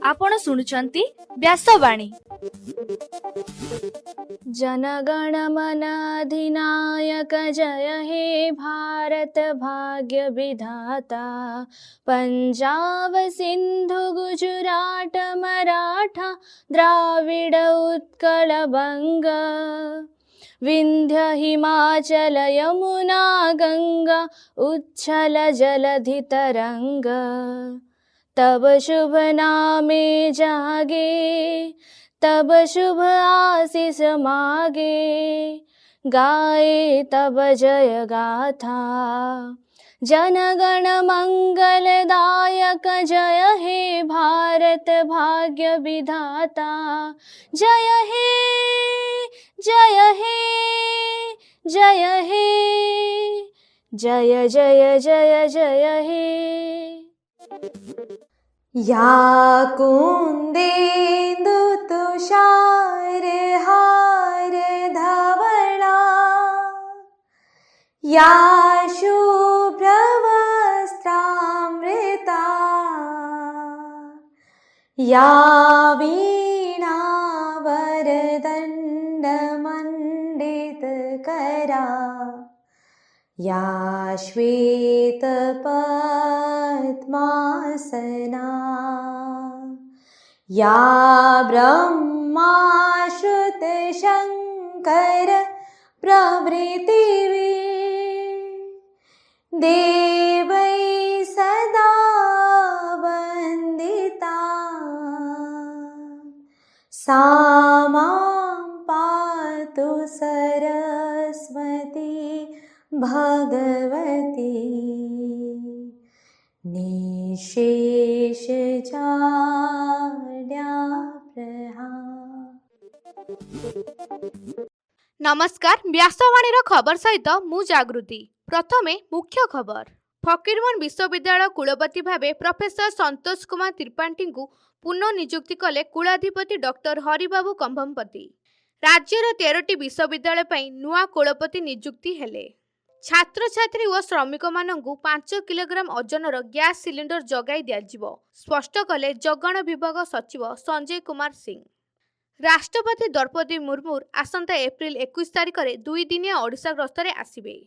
आपण शुणुचंती व्यासवाणी। जनगण मन अधिनायक जय हे भारत भाग्य विधाता। पंजाब सिंधु गुजरात मराठा द्राविड उत्कल बंग। विंध्य हिमाचल यमुना गंगा उच्छल जलधि तरंग। तब शुभ नामे जागे तब शुभ आशीष मागे। गाए तब जय गाथा जनगण मंगलदायक जय हे भारत भाग्य विधाता। जय हे जय हे जय हे जय जय जय जय हे। या कुंदेन्दु तुषार हार धवला। या शुभ्र वस्त्रामृता। या वीणा वरदंड मंडित करा। या श्वेत पद्मासना। या ब्रह्मा श्रुत शंकर प्रभृतिवे। देवै सदा वंदिता। सा मां पातु सरस्वती भगवती। निशेष नमस्कार, व्यासवाणीर खबर सहित मु जागृति। प्रथमे मुख्य खबर। फकीरमोहन विश्वविद्यालय कुलपति भावे प्रोफेसर संतोष कुमार त्रिपाठी को पुनः नियुक्ति कले कुलाधिपति डॉक्टर हरिबाबू कंभमपति। राज्यर 13टी विश्वविद्यालय पर नुआ कुलपति नियुक्ति हेले। छात्र छात्री और श्रमिक मानू 5 किलोग्राम ओजनर गैस सिलिंडर जगाई दियाजिवो, स्पष्ट कले जगण विभाग सचिव संजय कुमार सिंह। राष्ट्रपति द्रौपदी मुर्मू आसंता एप्रिल 21 तारिख में 2 दिनिया ओडिशा गस्तर आसिबे।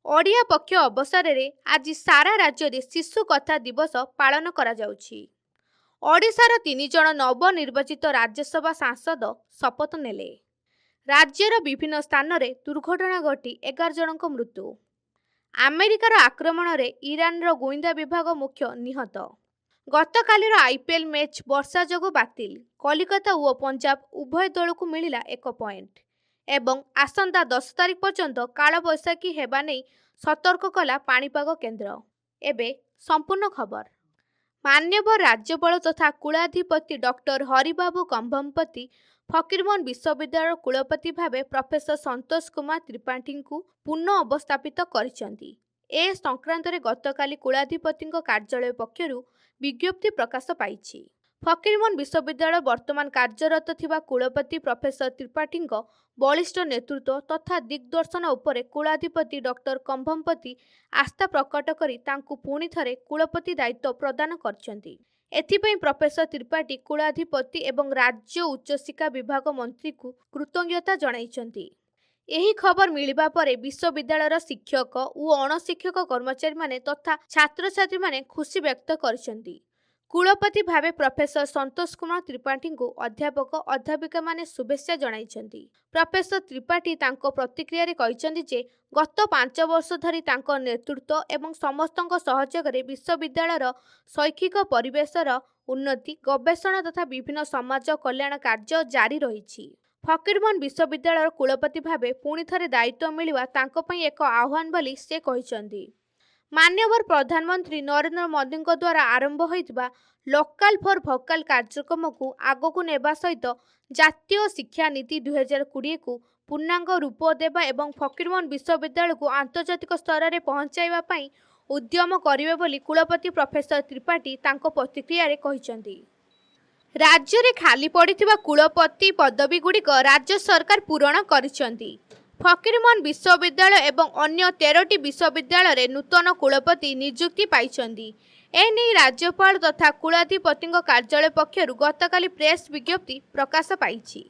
ओडिया पक्ष अवसर में आज सारा राज्य में शिशु कथा दिवस पालन करा जाउछि। ओडिशार 3 जण नवनिर्वाचित राज्यसभा सांसद शपथ नेले। राज्यर विभिन्न स्थान में दुर्घटना घटी 11 जनक मृत्यु। अमेरिकार आक्रमण में ईरान गोइंदा विभाग मुख्य निहत। गतकालीर आईपीएल मैच वर्षा जोगु बातिल। कलिकता और पंजाब उभय दल को मिलिला 1 पॉइंट एवं आसंता 10 तारिख पर्यंत काल बैशाखी हेबा नै सतर्क कला पाणीपाग केन्द्र। एबे संपूर्ण खबर। मान्यवर राज्यपाल तथा कुलाधिपति डॉक्टर हरिबाबू कंभमपति फकीरमोहन विश्वविद्यालय कुलपति भावे प्रोफेसर संतोष कुमार त्रिपाठी को पुनः अवस्थापित करिसेंती। ए संक्रांत रे गतकाली कुलाधिपति कार्यालय पक्षरु विज्ञप्ति प्रकाश पाइछि। फकीरमोहन विश्वविद्यालय वर्तमान कार्यरत थिबा कुलपति प्रोफेसर त्रिपाठी बलिष्ठ नेतृत्व तथा दिग्दर्शन उपरे कुलाधिपति डॉक्टर कंभमपति आस्था प्रकट करी तांकु पुणी थरे कुलपति दायित्व प्रदान करछंती। एथिपई प्रोफेसर त्रिपाठी कुलाधिपति एवं राज्य उच्चशिक्षा विभाग मंत्री को कृतज्ञता जणाइछंती। एही खबर मिलिबा परे विश्वविद्यालयर शिक्षक और अणशिक्षक कर्मचारी माने तथा छात्र छात्री माने खुशी व्यक्त करछंती। कुलपति भावे प्रोफेसर संतोष कुमार त्रिपाठी को अध्यापक अध्यापिका माने शुभेच्छा जणाइछंती। प्रोफेसर त्रिपाठी तांको प्रतिक्रिया रे कहिसंती जे गत 5 वर्ष धरी तांको नेतृत्व एवं समस्तଙ୍କ सहयोगरे विश्वविद्यालयर शैक्षिक परिवेशर उन्नति गवेषणा तथा विभिन्न समाज कल्याण कार्य जारी रहिछि। फकीरमोहन विश्वविद्यालयर कुलपति भावे पुणी थरे दायित्व मिलिवा तांको पई एक आह्वान बोली से कहिसंती। मान्यवर प्रधानमंत्री नरेंद्र मोदी द्वारा आरंभ होइतिबा लोकाल फॉर भोकाल कार्यक्रम को आगकू नेबा सहित जातीय शिक्षा नीति 2020 को पूर्णांग रूप देबा एवं फकीरमोहन विश्वविद्यालय को आंतर्जातिक स्तर में पहुंचाइबा पई उद्यम करिवे बोली कुलपति प्रोफेसर त्रिपाठी तांको प्रतिक्रिया रे कहिसंती। राज्य रे खाली पड़िथिबा कुलपति पदवी गुड़िक राज्य सरकार पूरण करिसंती। ଫକୀରମୋହନ ବିଶ୍ୱବିଦ୍ୟାଳୟ ଏବଂ ଅନ୍ୟ 13ଟି ବିଶ୍ୱବିଦ୍ୟାଳୟରେ ନୂତନ କୁଳପତି ନିଯୁକ୍ତି ପାଇଛନ୍ତି। ଏନେଇ ରାଜ୍ୟପାଳ ତଥା କୁଳାଧିପତିଙ୍କ କାର୍ଯ୍ୟାଳୟ ପକ୍ଷରୁ ଗତକାଲି ପ୍ରେସ୍ ବିଜ୍ଞପ୍ତି ପ୍ରକାଶ ପାଇଛି।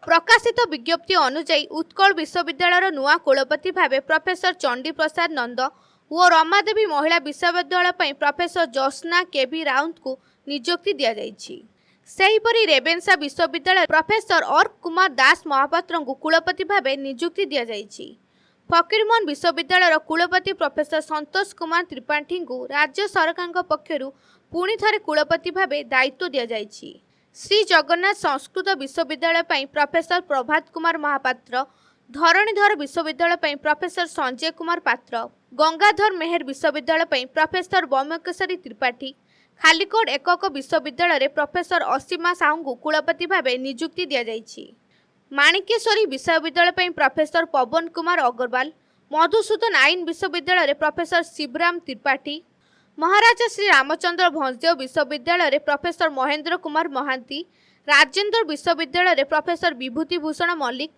ପ୍ରକାଶିତ ବିଜ୍ଞପ୍ତି ଅନୁଯାୟୀ ଉତ୍କଳ ବିଶ୍ୱବିଦ୍ୟାଳୟର ନୂଆ କୁଳପତି ଭାବେ ପ୍ରଫେସର ଚଣ୍ଡୀ ପ୍ରସାଦ ନନ୍ଦ ଓ ରମାଦେବୀ ମହିଳା ବିଶ୍ୱବିଦ୍ୟାଳୟ ପାଇଁ ପ୍ରଫେସର ଜୋତ୍ସ୍ନା କେଭି ରାଉତଙ୍କୁ ନିଯୁକ୍ତି ଦିଆଯାଇଛି। ସେହିପରି ରେଭେନ୍ସା ବିଶ୍ୱବିଦ୍ୟାଳୟ ପ୍ରଫେସର ଅର୍କ କୁମାର ଦାସ ମହାପାତ୍ରଙ୍କୁ କୁଳପତି ଭାବେ ନିଯୁକ୍ତି ଦିଆଯାଇଛି। ଫକୀରମୋହନ ବିଶ୍ୱବିଦ୍ୟାଳୟର କୁଳପତି ପ୍ରଫେସର ସନ୍ତୋଷ କୁମାର ତ୍ରିପାଠୀଙ୍କୁ ରାଜ୍ୟ ସରକାରଙ୍କ ପକ୍ଷରୁ ପୁଣି ଥରେ କୁଳପତି ଭାବେ ଦାୟିତ୍ୱ ଦିଆଯାଇଛି। ଶ୍ରୀ ଜଗନ୍ନାଥ ସଂସ୍କୃତ ବିଶ୍ୱବିଦ୍ୟାଳୟ ପାଇଁ ପ୍ରଫେସର ପ୍ରଭାତ କୁମାର ମହାପାତ୍ର, ଧରଣୀଧର ବିଶ୍ୱବିଦ୍ୟାଳୟ ପାଇଁ ପ୍ରଫେସର ସଞ୍ଜୟ କୁମାର ପାତ୍ର, ଗଙ୍ଗାଧର ମେହେର ବିଶ୍ୱବିଦ୍ୟାଳୟ ପାଇଁ ପ୍ରଫେସର ବ୍ରହ୍ମକେଶରୀ ତ୍ରିପାଠୀ, ଖାଲିକୋଟ ଏକକ ବିଶ୍ୱବିଦ୍ୟାଳୟରେ ପ୍ରଫେସର ଅସୀମା ସାହୁଙ୍କୁ କୁଳପତି ଭାବେ ନିଯୁକ୍ତି ଦିଆଯାଇଛି। ମାଣିକେଶ୍ୱରୀ ବିଶ୍ୱବିଦ୍ୟାଳୟ ପାଇଁ ପ୍ରଫେସର ପବନ କୁମାର ଅଗ୍ରୱାଲ, ମଧୁସୂଦନ ଆଇନ ବିଶ୍ୱବିଦ୍ୟାଳୟରେ ପ୍ରଫେସର ଶିବରାମ ତ୍ରିପାଠୀ, ମହାରାଜା ଶ୍ରୀ ରାମଚନ୍ଦ୍ର ଭଞ୍ଜଦେଓ ବିଶ୍ୱବିଦ୍ୟାଳୟରେ ପ୍ରଫେସର ମହେନ୍ଦ୍ର କୁମାର ମହାନ୍ତି, ରାଜେନ୍ଦ୍ର ବିଶ୍ୱବିଦ୍ୟାଳୟରେ ପ୍ରଫେସର ବିଭୂତି ଭୂଷଣ ମଲ୍ଲିକ,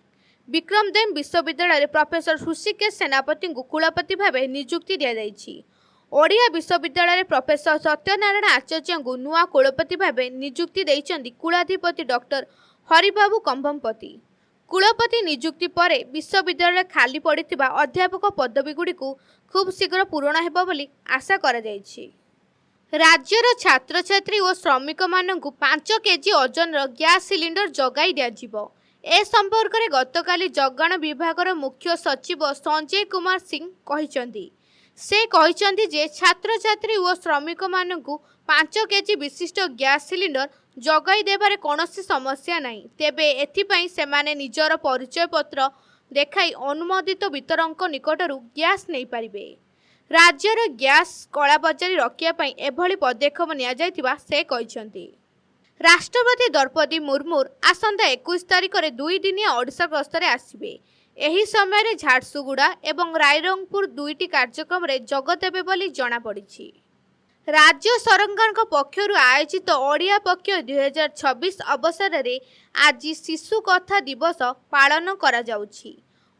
ବିକ୍ରମଦେବ ବିଶ୍ୱବିଦ୍ୟାଳୟରେ ପ୍ରଫେସର ହୃଷିକେଶ ସେନାପତିଙ୍କୁ କୁଳପତି ଭାବେ ନିଯୁକ୍ତି ଦିଆଯାଇଛି। ଓଡ଼ିଆ ବିଶ୍ୱବିଦ୍ୟାଳୟରେ ପ୍ରଫେସର ସତ୍ୟନାରାୟଣ ଆଚାର୍ଯ୍ୟଙ୍କୁ ନୂଆ କୁଳପତି ଭାବେ ନିଯୁକ୍ତି ଦେଇଛନ୍ତି କୁଳାଧିପତି ଡକ୍ଟର ହରିବାବୁ କମ୍ଭମପତି। କୁଳପତି ନିଯୁକ୍ତି ପରେ ବିଶ୍ୱବିଦ୍ୟାଳୟରେ ଖାଲି ପଡ଼ିଥିବା ଅଧ୍ୟାପକ ପଦବୀଗୁଡ଼ିକୁ ଖୁବ୍ ଶୀଘ୍ର ପୂରଣ ହେବ ବୋଲି ଆଶା କରାଯାଇଛି। ରାଜ୍ୟର ଛାତ୍ରଛାତ୍ରୀ ଓ ଶ୍ରମିକମାନଙ୍କୁ 5 କେଜି ଓଜନର ଗ୍ୟାସ୍ ସିଲିଣ୍ଡର ଯୋଗାଇ ଦିଆଯିବ। ଏ ସମ୍ପର୍କରେ ଗତକାଲି ଯୋଗାଣ ବିଭାଗର ମୁଖ୍ୟ ସଚିବ ସଞ୍ଜୟ କୁମାର ସିଂ କହିଛନ୍ତି। ସେ କହିଛନ୍ତି ଯେ ଛାତ୍ରଛାତ୍ରୀ ଓ ଶ୍ରମିକମାନଙ୍କୁ 5 କେଜି ବିଶିଷ୍ଟ ଗ୍ୟାସ୍ ସିଲିଣ୍ଡର ଯୋଗାଇ ଦେବାରେ କୌଣସି ସମସ୍ୟା ନାହିଁ। ତେବେ ଏଥିପାଇଁ ସେମାନେ ନିଜର ପରିଚୟ ପତ୍ର ଦେଖାଇ ଅନୁମୋଦିତ ବିତରକଙ୍କ ନିକଟରୁ ଗ୍ୟାସ୍ ନେଇପାରିବେ। ରାଜ୍ୟର ଗ୍ୟାସ୍ କଳାବଜାରୀ ରୋକିବା ପାଇଁ ଏଭଳି ପଦକ୍ଷେପ ନିଆଯାଇଥିବା ସେ କହିଛନ୍ତି। ରାଷ୍ଟ୍ରପତି ଦ୍ରୌପଦୀ ମୁର୍ମୁ ଆସନ୍ତା 21 ତାରିଖରେ 2 ଦିନିଆ ଓଡ଼ିଶା ଗସ୍ତରେ ଆସିବେ। ଏହି ସମୟରେ ଝାରସୁଗୁଡ଼ା ଏବଂ ରାଇରଙ୍ଗପୁର 2ଟି କାର୍ଯ୍ୟକ୍ରମରେ ଯୋଗ ଦେବେ ବୋଲି ଜଣାପଡ଼ିଛି। ରାଜ୍ୟ ସରକାରଙ୍କ ପକ୍ଷରୁ ଆୟୋଜିତ ଓଡ଼ିଆ ପକ୍ଷ 2026 ଅବସରରେ ଆଜି ଶିଶୁ କଥା ଦିବସ ପାଳନ କରାଯାଉଛି।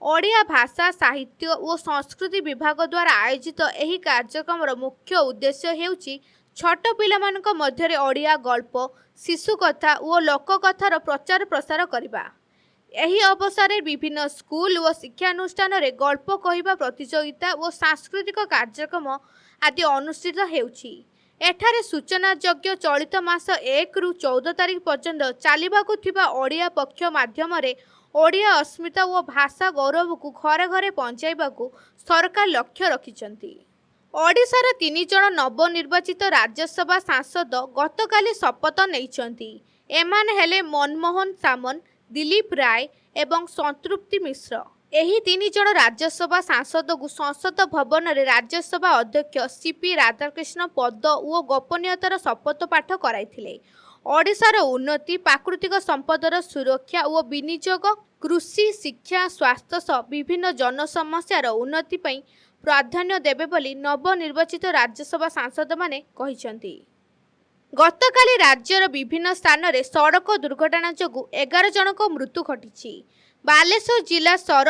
ଓଡ଼ିଆ ଭାଷା, ସାହିତ୍ୟ ଓ ସଂସ୍କୃତି ବିଭାଗ ଦ୍ୱାରା ଆୟୋଜିତ ଏହି କାର୍ଯ୍ୟକ୍ରମର ମୁଖ୍ୟ ଉଦ୍ଦେଶ୍ୟ ହେଉଛି ଛୋଟ ପିଲାମାନଙ୍କ ମଧ୍ୟରେ ଓଡ଼ିଆ ଗଳ୍ପ, ଶିଶୁ କଥା ଓ ଲୋକକଥାର ପ୍ରଚାର ପ୍ରସାର କରିବା। ଏହି ଅବସରରେ ବିଭିନ୍ନ ସ୍କୁଲ ଓ ଶିକ୍ଷାନୁଷ୍ଠାନରେ ଗଳ୍ପ କହିବା ପ୍ରତିଯୋଗିତା ଓ ସାଂସ୍କୃତିକ କାର୍ଯ୍ୟକ୍ରମ ଆଦି ଅନୁଷ୍ଠିତ ହେଉଛି। ଏଠାରେ ସୂଚନାଯୋଗ୍ୟ ଚଳିତ ମାସ 1ରୁ 14 ତାରିଖ ପର୍ଯ୍ୟନ୍ତ ଚାଲିବାକୁ ଥିବା ଓଡ଼ିଆ ପକ୍ଷ ମାଧ୍ୟମରେ ଓଡ଼ିଆ ଅସ୍ମିତା ଓ ଭାଷା ଗୌରବକୁ ଘରେ ଘରେ ପହଞ୍ଚାଇବାକୁ ସରକାର ଲକ୍ଷ୍ୟ ରଖିଛନ୍ତି। ଓଡ଼ିଶାର 3 ଜଣ ନବନିର୍ବାଚିତ ରାଜ୍ୟସଭା ସାଂସଦ ଗତକାଲି ଶପଥ ନେଇଛନ୍ତି। ଏମାନେ ହେଲେ ମନମୋହନ ସାମନ୍ତ, ଦିଲ୍ଲୀପ ରାୟ ଏବଂ ସନ୍ତୃପ୍ତି ମିଶ୍ର। ଏହି 3 ଜଣ ରାଜ୍ୟସଭା ସାଂସଦଙ୍କୁ ସଂସଦ ଭବନରେ ରାଜ୍ୟସଭା ଅଧ୍ୟକ୍ଷ ସିପି ରାଧାକୃଷ୍ଣ ପଦ ଓ ଗୋପନୀୟତାର ଶପଥ ପାଠ କରାଇଥିଲେ। ଓଡ଼ିଶାର ଉନ୍ନତି, ପ୍ରାକୃତିକ ସମ୍ପଦର ସୁରକ୍ଷା ଓ ବିନିଯୋଗ, କୃଷି, ଶିକ୍ଷା, ସ୍ୱାସ୍ଥ୍ୟ ସହ ବିଭିନ୍ନ ଜନସମସ୍ୟାର ଉନ୍ନତି ପାଇଁ ପ୍ରାଧାନ୍ୟ ଦେବେ ବୋଲି ନବନିର୍ବାଚିତ ରାଜ୍ୟସଭା ସାଂସଦମାନେ କହିଛନ୍ତି। ଗତକାଲି ରାଜ୍ୟର ବିଭିନ୍ନ ସ୍ଥାନରେ ସଡ଼କ ଦୁର୍ଘଟଣା ଯୋଗୁଁ 11 ଜଣଙ୍କ ମୃତ୍ୟୁ ଘଟିଛି। ବାଲେଶ୍ୱର ଜିଲ୍ଲା ସୌର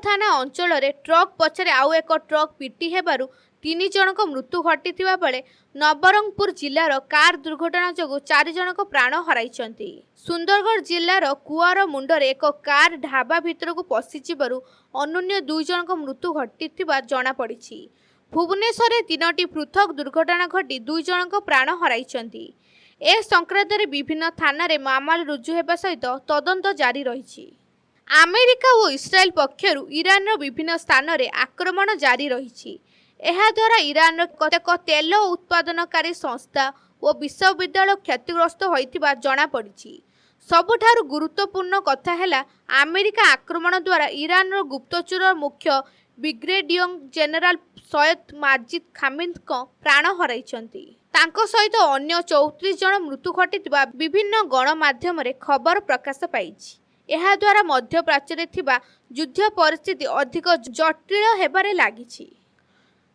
ଥାନା ଅଞ୍ଚଳରେ ଟ୍ରକ୍ ପଛରେ ଆଉ ଏକ ଟ୍ରକ୍ ପିଟି ହେବାରୁ 3 ଜଣଙ୍କ ମୃତ୍ୟୁ ଘଟିଥିବା ବେଳେ ନବରଙ୍ଗପୁର ଜିଲ୍ଲାର କାର୍ ଦୁର୍ଘଟଣା ଯୋଗୁଁ 4 ଜଣଙ୍କ ପ୍ରାଣ ହରାଇଛନ୍ତି। ସୁନ୍ଦରଗଡ଼ ଜିଲ୍ଲାର କୁଆର ମୁଣ୍ଡରେ ଏକ କାର୍ ଢାବା ଭିତରକୁ ପଶିଯିବାରୁ ଅନ୍ୟ 2 ଜଣଙ୍କ ମୃତ୍ୟୁ ଘଟିଥିବା ଜଣାପଡ଼ିଛି। ଭୁବନେଶ୍ୱରରେ 3ଟି ପୃଥକ ଦୁର୍ଘଟଣା ଘଟି 2 ଜଣଙ୍କ ପ୍ରାଣ ହରାଇଛନ୍ତି। ଏ ସଂକ୍ରାନ୍ତରେ ବିଭିନ୍ନ ଥାନାରେ ମାମଲା ରୁଜୁ ହେବା ସହିତ ତଦନ୍ତ ଜାରି ରହିଛି। ଆମେରିକା ଓ ଇସ୍ରାଏଲ ପକ୍ଷରୁ ଇରାନର ବିଭିନ୍ନ ସ୍ଥାନରେ ଆକ୍ରମଣ ଜାରି ରହିଛି। ଏହାଦ୍ୱାରା ଇରାନର କେତେକ ତେଲ ଉତ୍ପାଦନକାରୀ ସଂସ୍ଥା ଓ ବିଶ୍ୱବିଦ୍ୟାଳୟ କ୍ଷତିଗ୍ରସ୍ତ ହୋଇଥିବା ଜଣାପଡ଼ିଛି। ସବୁଠାରୁ ଗୁରୁତ୍ୱପୂର୍ଣ୍ଣ କଥା ହେଲା, ଆମେରିକା ଆକ୍ରମଣ ଦ୍ୱାରା ଇରାନର ଗୁପ୍ତଚର ମୁଖ୍ୟ ବ୍ରିଗେଡିୟର ଜେନେରାଲ ସୟଦ ମାଜିଦ୍ ଖାମିନ୍ଙ୍କ ପ୍ରାଣ ହରାଇଛନ୍ତି। ତାଙ୍କ ସହିତ ଅନ୍ୟ 34 ଜଣ ମୃତ୍ୟୁ ଘଟିଥିବା ବିଭିନ୍ନ ଗଣମାଧ୍ୟମରେ ଖବର ପ୍ରକାଶ ପାଇଛି। ଏହାଦ୍ୱାରା ମଧ୍ୟପ୍ରାଚ୍ୟରେ ଥିବା ଯୁଦ୍ଧ ପରିସ୍ଥିତି ଅଧିକ ଜଟିଳ ହେବାରେ ଲାଗିଛି।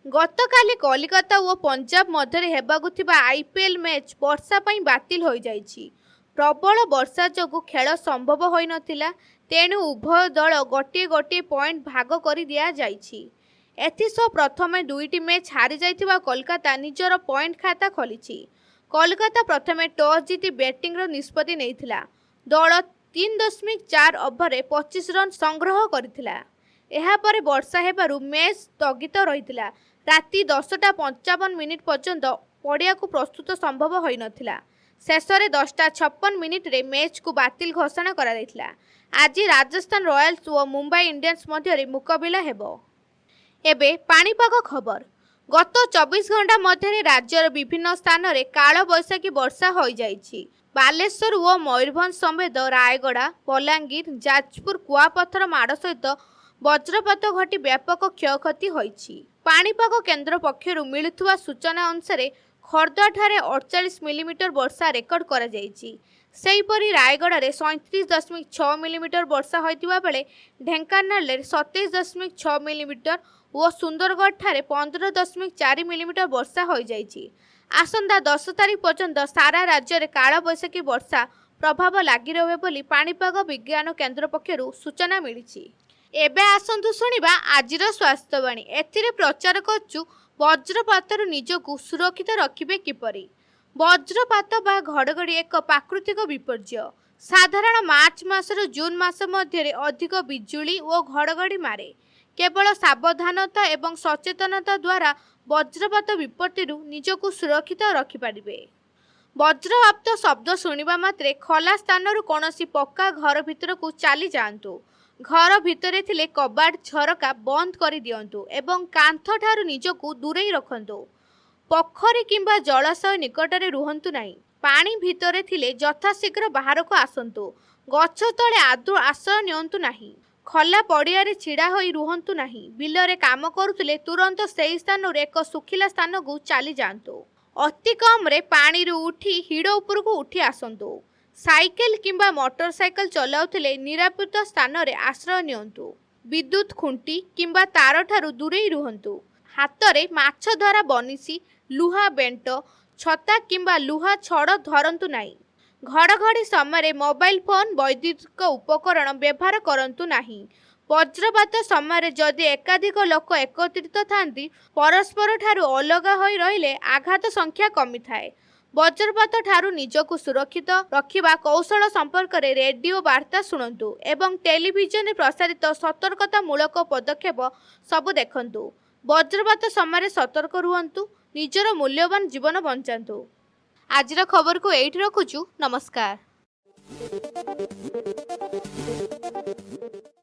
ଗତକାଲି କଲିକତା ଓ ପଞ୍ଜାବ ମଧ୍ୟରେ ହେବାକୁ ଥିବା IPL ମ୍ୟାଚ୍ ବର୍ଷା ପାଇଁ ବାତିଲ ହୋଇଯାଇଛି। ପ୍ରବଳ ବର୍ଷା ଯୋଗୁଁ ଖେଳ ସମ୍ଭବ ହୋଇନଥିଲା। ତେଣୁ ଉଭୟ ଦଳ ଗୋଟିଏ ଗୋଟିଏ ପଏଣ୍ଟ ଭାଗ କରି ଦିଆଯାଇଛି। ଏଥିସହ ପ୍ରଥମେ 2ଟି ମ୍ୟାଚ୍ ହାରିଯାଇଥିବା କୋଲକାତା ନିଜର ପଏଣ୍ଟ ଖାତା ଖୋଲିଛି। କୋଲକାତା ପ୍ରଥମେ ଟସ୍ ଜିତି ବ୍ୟାଟିଂର ନିଷ୍ପତ୍ତି ନେଇଥିଲା। ଦଳ 3.4 ଓଭରରେ 25 ରନ୍ ସଂଗ୍ରହ କରିଥିଲା। ଏହାପରେ ବର୍ଷା ହେବାରୁ ମ୍ୟାଚ୍ ସ୍ଥଗିତ ରହିଥିଲା। ରାତି 10:55 ପର୍ଯ୍ୟନ୍ତ ପଡ଼ିଆକୁ ପ୍ରସ୍ତୁତ ସମ୍ଭବ ହୋଇନଥିଲା। ଶେଷରେ 10:56ରେ ମ୍ୟାଚ୍କୁ ବାତିଲ ଘୋଷଣା କରାଯାଇଥିଲା। ଆଜି ରାଜସ୍ଥାନ ରୟାଲ୍ସ ଓ ମୁମ୍ବାଇ ଇଣ୍ଡିଆନ୍ସ ମଧ୍ୟରେ ମୁକାବିଲା ହେବ। ଏବେ ପାଣିପାଗ ଖବର। ଗତ 24 ଘଣ୍ଟା ମଧ୍ୟରେ ରାଜ୍ୟର ବିଭିନ୍ନ ସ୍ଥାନରେ କାଳବୈଶାଖୀ ବର୍ଷା ହୋଇଯାଇଛି। ବାଲେଶ୍ୱର ଓ ମୟୂରଭଞ୍ଜ ସମେତ ରାୟଗଡ଼ା, ବଲାଙ୍ଗୀର, ଯାଜପୁର କୁଆପଥର ମାଡ଼ ସହିତ ବଜ୍ରପାତ ଘଟି ବ୍ୟାପକ କ୍ଷୟକ୍ଷତି ହୋଇଛି। ପାଣିପାଗ କେନ୍ଦ୍ର ପକ୍ଷରୁ ମିଳୁଥିବା ସୂଚନା ଅନୁସାରେ ଖୋର୍ଦ୍ଧାଠାରେ 48 ମିଲିମିଟର ବର୍ଷା ରେକର୍ଡ କରାଯାଇଛି। ସେହିପରି ରାୟଗଡ଼ାରେ 37.6 ମିଲିମିଟର ବର୍ଷା ହୋଇଥିବା ବେଳେ ଢେଙ୍କାନାଳରେ 27.6 ମିଲିମିଟର ଓ ସୁନ୍ଦରଗଡ଼ଠାରେ 15.4 ମିଲିମିଟର ବର୍ଷା ହୋଇଯାଇଛି। ଆସନ୍ତା 10 ତାରିଖ ପର୍ଯ୍ୟନ୍ତ ସାରା ରାଜ୍ୟରେ କାଳବୈଶାଖୀ ବର୍ଷା ପ୍ରଭାବ ଲାଗି ରହିବ ବୋଲି ପାଣିପାଗ ବିଜ୍ଞାନ କେନ୍ଦ୍ର ପକ୍ଷରୁ ସୂଚନା ମିଳିଛି। ଏବେ ଆସନ୍ତୁ ଶୁଣିବା ଆଜିର ସ୍ୱାସ୍ଥ୍ୟବାଣୀ। ଏଥିରେ ପ୍ରଚାର କରୁଛୁ ବଜ୍ରପାତରୁ ନିଜକୁ ସୁରକ୍ଷିତ ରଖିବେ କିପରି। ବଜ୍ରପାତ ବା ଘଡ଼ଘଡ଼ି ଏକ ପ୍ରାକୃତିକ ବିପର୍ଯ୍ୟୟ। ସାଧାରଣ ମାର୍ଚ୍ଚ ମାସରୁ ଜୁନ୍ ମାସ ମଧ୍ୟରେ ଅଧିକ ବିଜୁଳି ଓ ଘଡ଼ଘଡ଼ି ମାରେ। କେବଳ ସାବଧାନତା ଏବଂ ସଚେତନତା ଦ୍ୱାରା ବଜ୍ରପାତ ବିପତ୍ତିରୁ ନିଜକୁ ସୁରକ୍ଷିତ ରଖିପାରିବେ। ବଜ୍ରପାତ ଶବ୍ଦ ଶୁଣିବା ମାତ୍ରେ ଖୋଲା ସ୍ଥାନରୁ କୌଣସି ପକ୍କା ଘର ଭିତରକୁ ଚାଲି ଯାଆନ୍ତୁ। ଘର ଭିତରେ ଥିଲେ କବାଟ ଝରକା ବନ୍ଦ କରିଦିଅନ୍ତୁ ଏବଂ କାନ୍ଥଠାରୁ ନିଜକୁ ଦୂରେଇ ରଖନ୍ତୁ। ପୋଖରୀ କିମ୍ବା ଜଳାଶୟ ନିକଟରେ ରୁହନ୍ତୁ ନାହିଁ। ପାଣି ଭିତରେ ଥିଲେ ଯଥାଶୀଘ୍ର ବାହାରକୁ ଆସନ୍ତୁ। ଗଛ ତଳେ ଆଦୌ ଆଶ୍ରୟ ନିଅନ୍ତୁ ନାହିଁ। ଖୋଲା ପଡ଼ିଆରେ ଛିଡ଼ା ହୋଇ ରୁହନ୍ତୁ ନାହିଁ। ବିଲରେ କାମ କରୁଥିଲେ ତୁରନ୍ତ ସେହି ସ୍ଥାନରୁ ଏକ ଶୁଖିଲା ସ୍ଥାନକୁ ଚାଲି ଯାଆନ୍ତୁ। ଅତି କମ୍ରେ ପାଣିରୁ ଉଠି ହିଡ଼ ଉପରକୁ ଉଠି ଆସନ୍ତୁ। ସାଇକେଲ କିମ୍ବା ମୋଟର ସାଇକେଲ ଚଲାଉଥିଲେ ନିରାପଦ ସ୍ଥାନରେ ଆଶ୍ରୟ ନିଅନ୍ତୁ। ବିଦ୍ୟୁତ୍ ଖୁଣ୍ଟି କିମ୍ବା ତାରଠାରୁ ଦୂରେଇ ରୁହନ୍ତୁ। ହାତରେ ମାଛ ଧରା ବନିଶୀ, ଲୁହା ବେଣ୍ଟ, ଛତା କିମ୍ବା ଲୁହା ଛଡ଼ ଧରନ୍ତୁ ନାହିଁ। ଘଡ଼ଘଡ଼ି ସମୟରେ ମୋବାଇଲ ଫୋନ୍, ବୈଦ୍ୟୁତିକ ଉପକରଣ ବ୍ୟବହାର କରନ୍ତୁ ନାହିଁ। ବଜ୍ରପାତ ସମୟରେ ଯଦି ଏକାଧିକ ଲୋକ ଏକତ୍ରିତ ଥାନ୍ତି, ପରସ୍ପରଠାରୁ ଅଲଗା ହୋଇ ରହିଲେ ଆଘାତ ସଂଖ୍ୟା କମିଥାଏ। ବଜ୍ରପାତ ଠାରୁ ନିଜକୁ ସୁରକ୍ଷିତ ରଖିବା କୌଶଳ ସମ୍ପର୍କରେ ରେଡିଓ ବାର୍ତ୍ତା ଶୁଣନ୍ତୁ ଏବଂ ଟେଲିଭିଜନରେ ପ୍ରସାରିତ ସତର୍କତାମୂଳକ ପଦକ୍ଷେପ ସବୁ ଦେଖନ୍ତୁ। ବଜ୍ରପାତ ସମୟରେ ସତର୍କ ରୁହନ୍ତୁ। ନିଜର ମୂଲ୍ୟବାନ ଜୀବନ ବଞ୍ଚାନ୍ତୁ। ଆଜିର ଖବରକୁ ଏଇଠି ରଖୁଛୁ। ନମସ୍କାର।